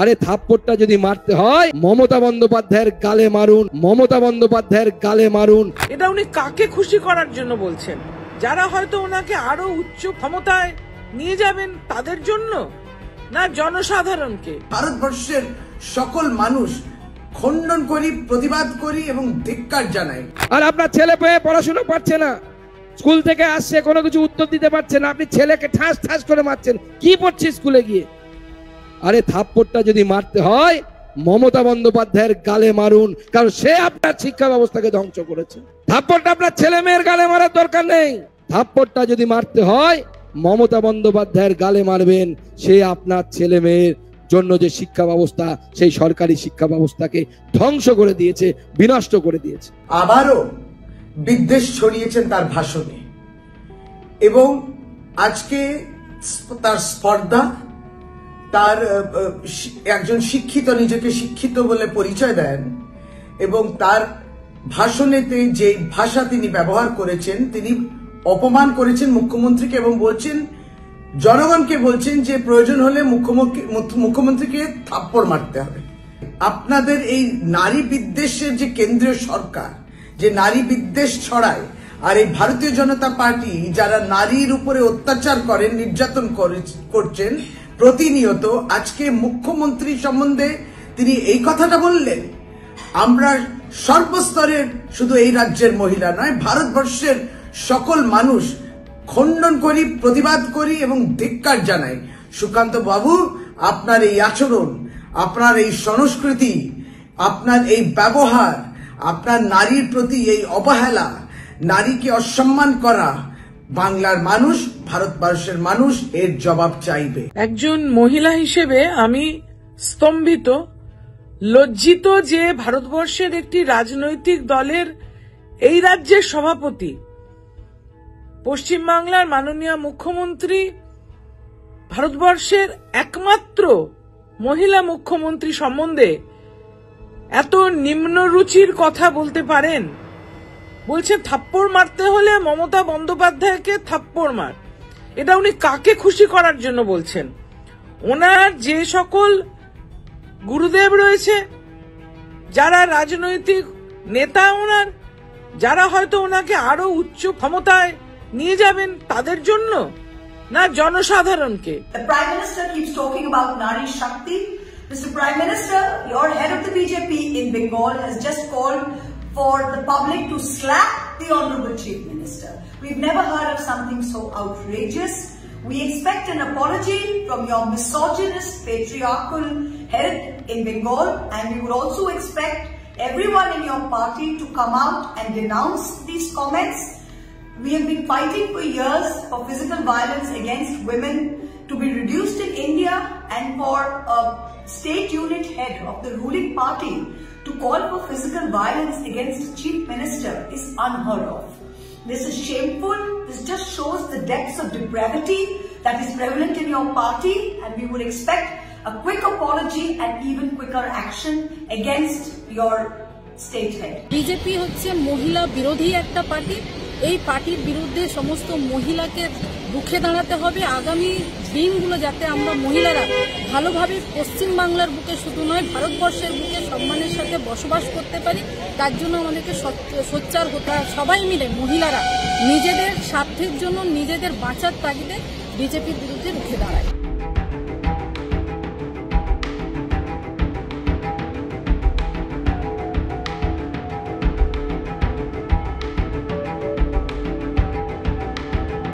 আরে থাপ্পড়টা যদি মারতে হয় মমতা বন্দ্যোপাধ্যায়ের গালে মারুন, মমতা বন্দ্যোপাধ্যায়ের গালে মারুন। এটা উনি কাকে খুশি করার জন্য বলছেন? যারা হয়তো ওনাকে আরো উচ্চ ক্ষমতায় নিয়ে যাবেন তাদের জন্য, না জনসাধারণকে? ভারতবর্ষের সকল মানুষ খণ্ডন করি, প্রতিবাদ করি এবং ধিক্কার জানাই। আর আপনার ছেলে পেয়ে পড়াশোনা পারছে না, স্কুল থেকে আসছে কোনো কিছু উত্তর দিতে পারছে না, আপনি ছেলেকে ঠাস ঠাস করে মারছেন। কি পড়ছে স্কুলে গিয়ে? আরে থাপ্পড়টা যদি মারতে হয় মমতা বন্দ্যোপাধ্যায়ের গালে মারুন, কারণ সে আপনার শিক্ষা ব্যবস্থাকে ধ্বংস করেছে। থাপ্পড়টা আপনার ছেলে মেয়ের গালে মারার দরকার নেই। থাপ্পড়টা যদি মারতে হয় মমতা বন্দ্যোপাধ্যায়ের গালে মারবেন, সে আপনার ছেলে মেয়ের জন্য যে শিক্ষা ব্যবস্থা, সেই সরকারি শিক্ষা ব্যবস্থাকে ধ্বংস করে দিয়েছে, বিনষ্ট করে দিয়েছে। আবারও বিদ্বেষ ছড়িয়েছেন তার ভাষণে, এবং আজকে তার স্পর্ধা, তার একজন শিক্ষিত, নিজেকে শিক্ষিত বলে পরিচয় দেন, এবং তার ভাষণেতে যে ভাষা তিনি ব্যবহার করেছেন, তিনি অপমান করেছেন মুখ্যমন্ত্রীকে এবং বলছেন, জনগণকে বলছেন যে প্রয়োজন হলে মুখ্যমন্ত্রীকে থাপ্পড় মারতে হবে। আপনাদের এই নারী বিদ্বেষের যে কেন্দ্রীয় সরকার যে নারী বিদ্বেষ ছড়ায়, আর এই ভারতীয় জনতা পার্টি যারা নারীর উপরে অত্যাচার করেন, নির্যাতন করছেন প্রতিনিয়ত, আজকে মুখ্যমন্ত্রী সম্বন্ধে তিনি এই কথাটা বললেন। আমরা সর্বস্তরের, শুধু এই রাজ্যের মহিলা নয়, ভারতবর্ষের সকল মানুষ খণ্ডন করি, প্রতিবাদ করি এবং ধিক্কার জানাই। সুকান্ত বাবু, আপনার এই আচরণ, আপনার এই সংস্কৃতি, আপনার এই ব্যবহার, আপনার নারীর প্রতি এই অবহেলা, নারীকে অসম্মান করা, বাংলার মানুষ, ভারতবর্ষের মানুষ এর জবাব চাইবে। একজন মহিলা হিসেবে আমি স্তম্ভিত, লজ্জিত যে ভারতবর্ষের একটি রাজনৈতিক দলের এই রাজ্যের সভাপতি, পশ্চিমবাংলার মাননীয় মুখ্যমন্ত্রী, ভারতবর্ষের একমাত্র মহিলা মুখ্যমন্ত্রী সম্বন্ধে এত নিম্নরুচির কথা বলতে পারেন। বলছে থাপ্পড় মারতে হলে মমতা বন্দ্যোপাধ্যায়কে থাপ্পড় মার। এটা উনি কাকে খুশি করার জন্য বলছেন? ওনার যে সকল গুরুদেব রয়েছে, যারা রাজনৈতিক নেতা ওনার, যারা হয়তো ওনাকে আরো উচ্চ ক্ষমতায় নিয়ে যাবেন তাদের জন্য, না জনসাধারণকে? The Prime Minister keeps talking about Nari Shakti. Mr. Prime Minister, your head of the BJP in Bengal has just called for the public to slap the Honorable Chief Minister. We've never heard of something so outrageous. We expect an apology from your misogynist, patriarchal head in Bengal, and we would also expect everyone in your party to come out and denounce these comments. We have been fighting for years for physical violence against women to be reduced in India, and for a state unit head of the ruling party to call for physical violence against the Chief Minister is unheard of. This is shameful. This just shows the depths of depravity that is prevalent in your party, and we would expect a quick apology and even quicker action against your state head. BJP হচ্ছে মহিলা বিরোধী একটা party. এই পার্টির বিরুদ্ধে সমস্ত মহিলাকে রুখে দাঁড়াতে হবে। আগামী দিনগুলো যাতে আমরা মহিলারা ভালোভাবে পশ্চিমবাংলার বুকে, শুধু নয় ভারতবর্ষের বুকে সম্মানের সাথে বসবাস করতে পারি, তার জন্য আমাদেরকে সোচ্চার হতে হবে। সবাই মিলে মহিলারা নিজেদের স্বার্থের জন্য, নিজেদের বাঁচার তাগিদে বিজেপির বিরুদ্ধে রুখে দাঁড়ায়।